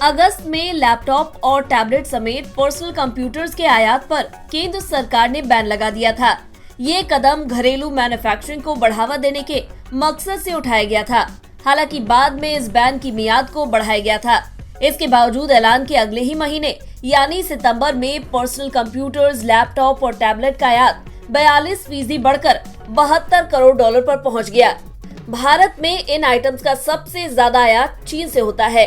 अगस्त में लैपटॉप और टैबलेट समेत पर्सनल कंप्यूटर्स के आयात पर केंद्र सरकार ने बैन लगा दिया था। ये कदम घरेलू मैन्युफैक्चरिंग को बढ़ावा देने के मकसद से उठाया गया था। हालांकि बाद में इस बैन की मियाद को बढ़ाया गया था। इसके बावजूद ऐलान के अगले ही महीने यानी सितंबर में पर्सनल कंप्यूटर्स, लैपटॉप और टैबलेट का आयात 42% बढ़कर $72 करोड़ पर पहुंच गया। भारत में इन आइटम्स का सबसे ज्यादा आयात चीन से होता है।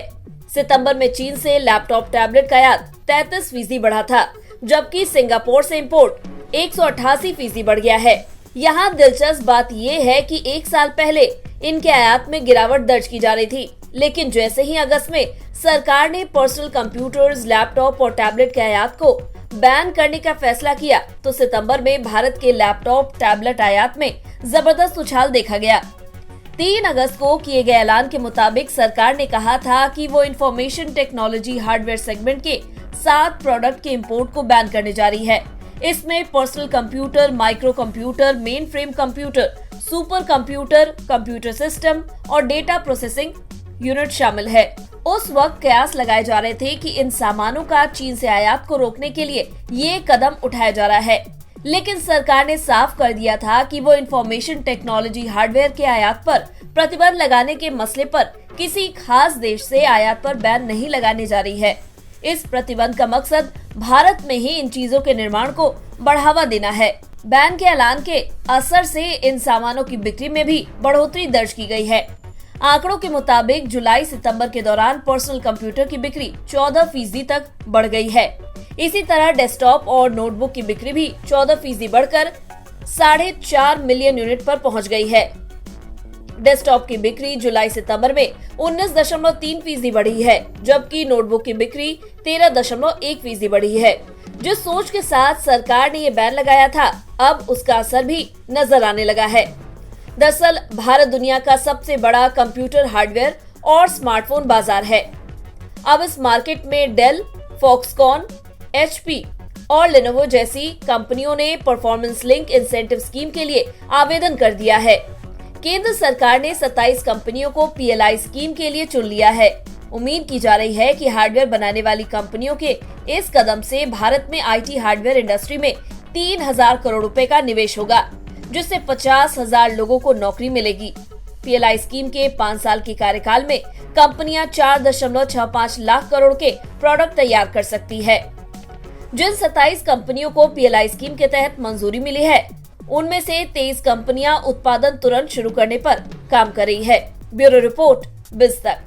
सितंबर में चीन से लैपटॉप, टैबलेट का आयात 33% बढ़ा था, जबकि सिंगापुर से इंपोर्ट 188% बढ़ गया है। यहाँ दिलचस्प बात ये है कि एक साल पहले इनके आयात में गिरावट दर्ज की जा रही थी, लेकिन जैसे ही अगस्त में सरकार ने पर्सनल कंप्यूटर्स, लैपटॉप और टैबलेट के आयात को बैन करने का फैसला किया, तो सितंबर में भारत के लैपटॉप, टैबलेट आयात में जबरदस्त उछाल देखा गया। 3 अगस्त को किए गए ऐलान के मुताबिक सरकार ने कहा था कि वो इंफॉर्मेशन टेक्नोलॉजी हार्डवेयर सेगमेंट के 7 प्रोडक्ट के इंपोर्ट को बैन करने जा रही है। इसमें personal computer, micro computer, main frame computer, super computer, computer system और डेटा प्रोसेसिंग यूनिट शामिल है। उस वक्त कयास लगाए जा रहे थे कि इन सामानों का चीन से आयात को रोकने के लिए ये कदम उठाया जा रहा है, लेकिन सरकार ने साफ कर दिया था कि वो इंफॉर्मेशन टेक्नोलॉजी हार्डवेयर के आयात पर प्रतिबंध लगाने के मसले पर किसी खास देश से आयात पर बैन नहीं लगाने जा रही है। इस प्रतिबंध का मकसद भारत में ही इन चीजों के निर्माण को बढ़ावा देना है। बैन के ऐलान के असर से इन सामानों की बिक्री में भी बढ़ोतरी दर्ज की गई है। आंकड़ों के मुताबिक जुलाई-सितंबर के दौरान पर्सनल कंप्यूटर की बिक्री 14% तक बढ़ गई है। इसी तरह डेस्कटॉप और नोटबुक की बिक्री भी 14% बढ़कर 4.5 मिलियन यूनिट पर पहुंच गई है। डेस्कटॉप की बिक्री जुलाई-सितंबर में 19.3% बढ़ी है, जबकि नोटबुक की बिक्री 13.1% बढ़ी है। जिस सोच के साथ सरकार ने ये बैन लगाया था, अब उसका असर भी नजर आने लगा है। दरअसल भारत दुनिया का सबसे बड़ा कंप्यूटर हार्डवेयर और स्मार्टफोन बाजार है। अब इस मार्केट में डेल, फॉक्सकॉन, HP और लेनोवो जैसी कंपनियों ने परफॉर्मेंस लिंक इंसेंटिव स्कीम के लिए आवेदन कर दिया है। केंद्र सरकार ने 27 कंपनियों को PLI स्कीम के लिए चुन लिया है। उम्मीद की जा रही है कि हार्डवेयर बनाने वाली कंपनियों के इस कदम से भारत में IT हार्डवेयर इंडस्ट्री में 3,000 करोड़ रुपए का निवेश होगा, जिससे 50,000 लोगों को नौकरी मिलेगी। PLI स्कीम के 5 साल के कार्यकाल में कंपनियां 4.65 लाख करोड़ के प्रोडक्ट तैयार कर सकती है। जिन 27 कंपनियों को PLI स्कीम के तहत मंजूरी मिली है, उनमें से 23 कंपनियां उत्पादन तुरंत शुरू करने पर काम कर रही है। ब्यूरो रिपोर्ट, बिज तक।